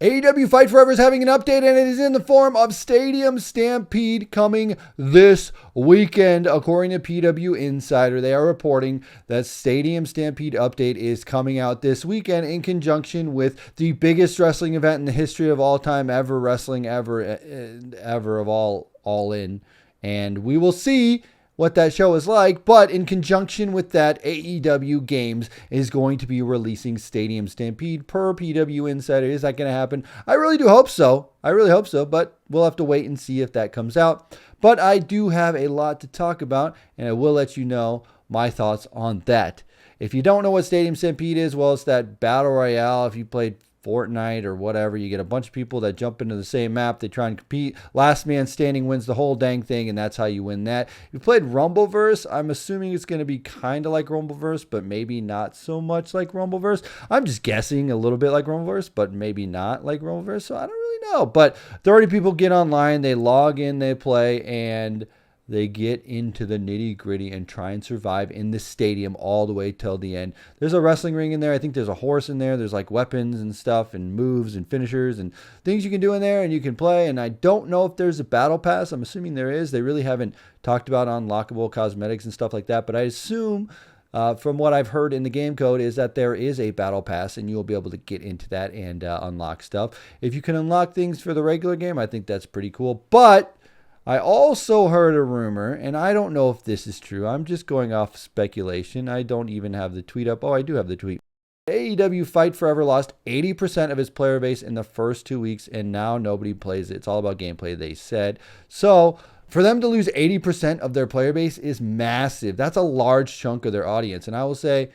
AEW Fight Forever is having an update, and it is in the form of Stadium Stampede coming this weekend. According to PW Insider, they are reporting that Stadium Stampede update is coming out this weekend in conjunction with the biggest wrestling event in the history of all time ever, wrestling ever of all in. And we will see what that show is like, but in conjunction with that, AEW Games is going to be releasing Stadium Stampede per PW Insider. Is that going to happen? I really do hope so. But we'll have to wait and see if that comes out. But I do have a lot to talk about, and I will let you know my thoughts on that. If you don't know what Stadium Stampede is, well, it's that battle royale. If you played Fortnite or whatever, you get a bunch of people that jump into the same map. They try and compete. Last man standing wins the whole dang thing, and that's how you win that. If you played Rumbleverse, I'm assuming it's going to be kind of like Rumbleverse, but maybe not so much like Rumbleverse. I'm just guessing a little bit like Rumbleverse, but maybe not like Rumbleverse, so I don't really know. But 30 people get online, they log in, they play, and they get into the nitty gritty and try and survive in the stadium all the way till the end. There's a wrestling ring in there. I think there's a horse in there. There's like weapons and stuff and moves and finishers and things you can do in there, and you can play. And I don't know if there's a battle pass. I'm assuming there is. They really haven't talked about unlockable cosmetics and stuff like that. But I assume from what I've heard in the game code is that there is a battle pass, and you'll be able to get into that and unlock stuff. If you can unlock things for the regular game, I think that's pretty cool. But I also heard a rumor, and I don't know if this is true. I'm just going off speculation. I don't even have the tweet up. Oh, I do have the tweet. AEW Fight Forever lost 80% of its player base in the first 2 weeks, and now nobody plays it. It's all about gameplay, they said. So for them to lose 80% of their player base is massive. That's a large chunk of their audience. And I will say,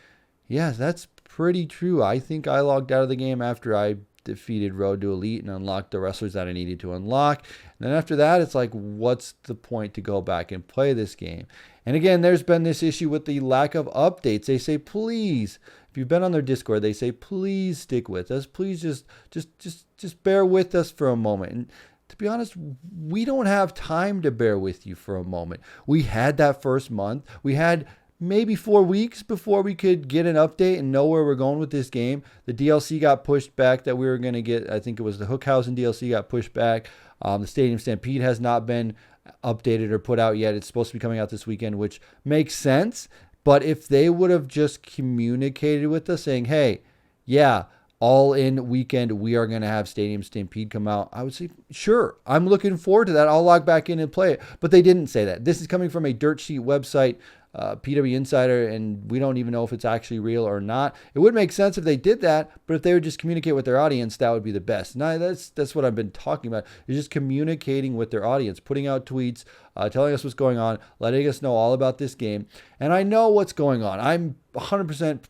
yeah, that's pretty true. I think I logged out of the game after I defeated Road to Elite and unlocked the wrestlers that I needed to unlock. And then after that, it's like, what's the point to go back and play this game? And again, there's been this issue with the lack of updates. They say, please, if you've been on their Discord, they say, please stick with us. Please just bear with us for a moment. And to be honest, we don't have time to bear with you for a moment. We had that first month. We had maybe 4 weeks before we could get an update and know where we're going with this game. The DLC got pushed back that we were going to get. I think it was the Hookhausen DLC got pushed back. The Stadium Stampede has not been updated or put out yet. It's supposed to be coming out this weekend, which makes sense. But if they would have just communicated with us saying, hey, yeah, all in weekend, we are going to have Stadium Stampede come out, I would say, sure, I'm looking forward to that. I'll log back in and play it. But they didn't say that. This is coming from a dirt sheet website, PW Insider, and we don't even know if it's actually real or not. It would make sense if they did that, but if they would just communicate with their audience, that would be the best. Now, that's what I've been talking about, is just communicating with their audience, putting out tweets, telling us what's going on, letting us know all about this game. And I know what's going on. I'm 100%,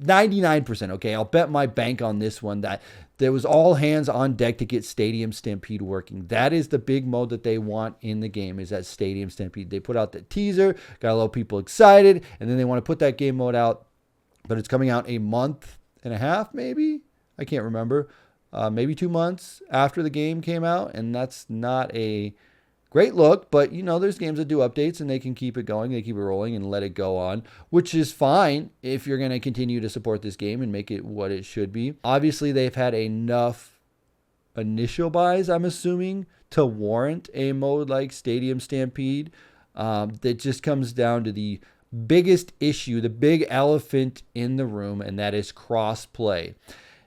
99%, okay? I'll bet my bank on this one that there was all hands on deck to get Stadium Stampede working. That is the big mode that they want in the game, is that Stadium Stampede. They put out the teaser, got a lot of people excited, and then they want to put that game mode out. But it's coming out a month and a half, maybe? I can't remember. Maybe 2 months after the game came out, and that's not a great look, but there's games that do updates and they can keep it going, they keep it rolling and let it go on, which is fine if you're going to continue to support this game and make it what it should be. Obviously, they've had enough initial buys, I'm assuming, to warrant a mode like Stadium Stampede. That just comes down to the biggest issue, the big elephant in the room, and that is crossplay.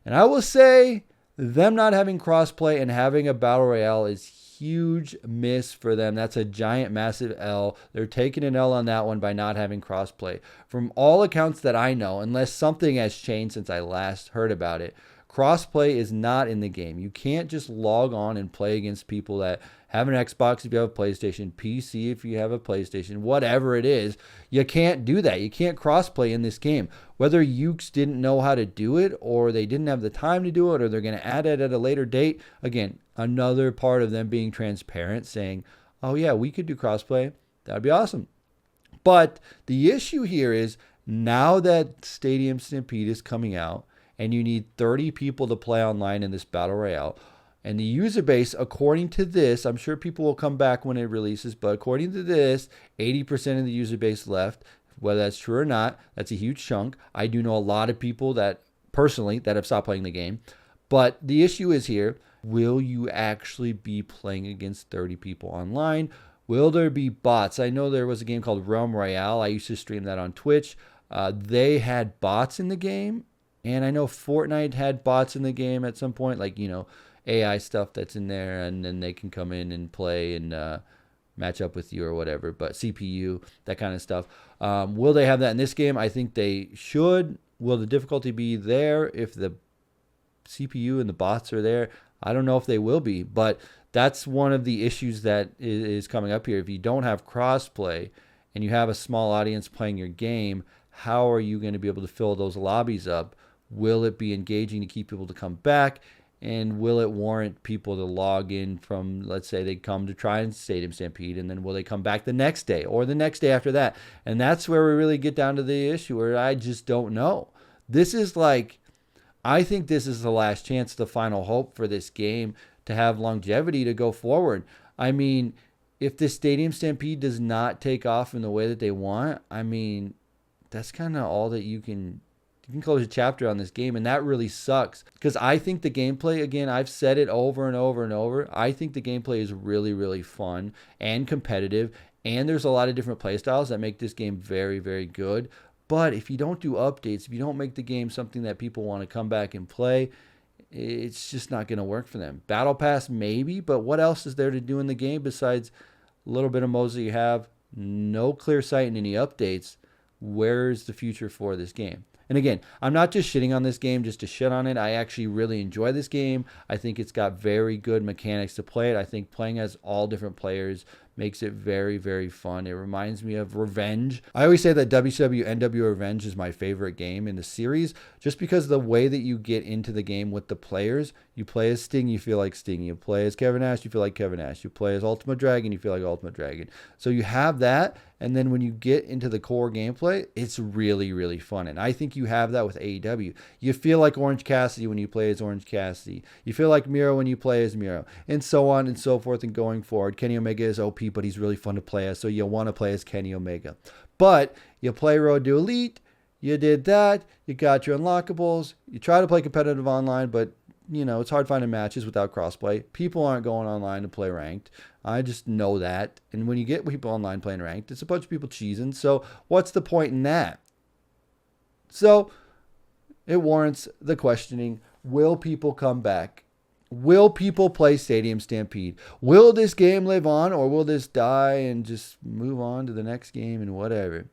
And I will say, them not having crossplay and having a battle royale is huge miss for them. That's a giant, massive L. They're taking an L on that one by not having crossplay. From all accounts that I know, unless something has changed since I last heard about it, crossplay is not in the game. You can't just log on and play against people that have an Xbox if you have a PlayStation, PC if you have a PlayStation, whatever it is. You can't do that. You can't crossplay in this game. Whether Yuke didn't know how to do it, or they didn't have the time to do it, or they're going to add it at a later date. Again, another part of them being transparent, saying, oh yeah, we could do crossplay. That'd be awesome. But the issue here is, now that Stadium Stampede is coming out, and you need 30 people to play online in this battle royale, and the user base, according to this, I'm sure people will come back when it releases, but according to this, 80% of the user base left. Whether that's true or not, that's a huge chunk. I do know a lot of people that, personally, that have stopped playing the game. But the issue is here, will you actually be playing against 30 people online? Will there be bots? I know there was a game called Realm Royale. I used to stream that on Twitch. They had bots in the game. And I know Fortnite had bots in the game at some point, like, AI stuff that's in there, and then they can come in and play and match up with you or whatever. But CPU, that kind of stuff. Will they have that in this game? I think they should. Will the difficulty be there if the CPU and the bots are there? I don't know if they will be, but that's one of the issues that is coming up here. If you don't have crossplay and you have a small audience playing your game, how are you going to be able to fill those lobbies up? Will it be engaging to keep people to come back? And will it warrant people to log in from, let's say they come to try and Stadium Stampede, and then will they come back the next day or the next day after that? And that's where we really get down to the issue where I just don't know. I think this is the last chance, the final hope for this game to have longevity to go forward. I mean, if this Stadium Stampede does not take off in the way that they want, I mean, that's kind of all that you can close a chapter on this game, and that really sucks because I think the gameplay, again, I've said it over and over and over, I think the gameplay is really, really fun and competitive, and there's a lot of different play styles that make this game very, very good. But if you don't do updates, if you don't make the game something that people want to come back and play, it's just not going to work for them. Battle Pass, maybe, but what else is there to do in the game besides a little bit of modes that you have? No clear sight in any updates. Where's the future for this game? And again, I'm not just shitting on this game just to shit on it. I actually really enjoy this game. I think it's got very good mechanics to play it. I think playing as all different players makes it very, very fun. It reminds me of Revenge. I always say that WCW NW Revenge is my favorite game in the series just because the way that you get into the game with the players. You play as Sting, you feel like Sting. You play as Kevin Nash, you feel like Kevin Nash. You play as Ultimate Dragon, you feel like Ultimate Dragon. So you have that, and then when you get into the core gameplay, it's really, really fun. And I think you have that with AEW. You feel like Orange Cassidy when you play as Orange Cassidy. You feel like Miro when you play as Miro, and so on and so forth and going forward. Kenny Omega is OP, but he's really fun to play as, so you'll want to play as Kenny Omega. But you play Road to Elite, you did that, you got your unlockables, you try to play competitive online, but it's hard finding matches without crossplay. People aren't going online to play ranked. I just know that. And when you get people online playing ranked, it's a bunch of people cheesing. So what's the point in that? So it warrants the questioning, will people come back? Will people play Stadium Stampede? Will this game live on, or will this die and just move on to the next game and whatever?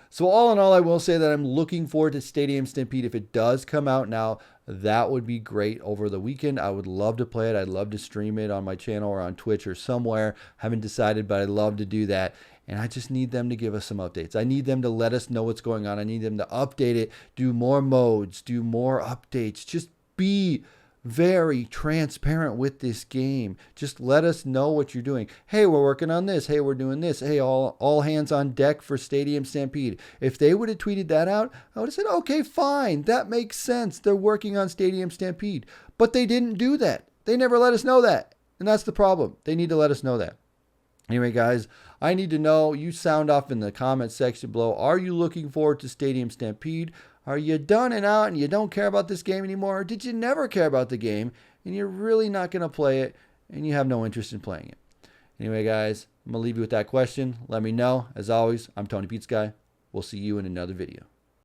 So all in all, I will say that I'm looking forward to Stadium Stampede. If it does come out now, that would be great over the weekend. I would love to play it. I'd love to stream it on my channel or on Twitch or somewhere. Haven't decided, but I'd love to do that. And I just need them to give us some updates. I need them to let us know what's going on. I need them to update it, do more modes, do more updates. Just be very transparent with this game. Just let us know what you're doing. Hey, we're working on this. Hey, we're doing this. Hey, all hands on deck for Stadium Stampede. If they would have tweeted that out, I would have said, okay, fine. That makes sense. They're working on Stadium Stampede. But they didn't do that. They never let us know that. And that's the problem. They need to let us know that. Anyway, guys, I need to know. You sound off in the comments section below. Are you looking forward to Stadium Stampede? Are you done and out and you don't care about this game anymore? Or did you never care about the game and you're really not going to play it and you have no interest in playing it? Anyway, guys, I'm going to leave you with that question. Let me know. As always, I'm TonyPizzaGuy. We'll see you in another video.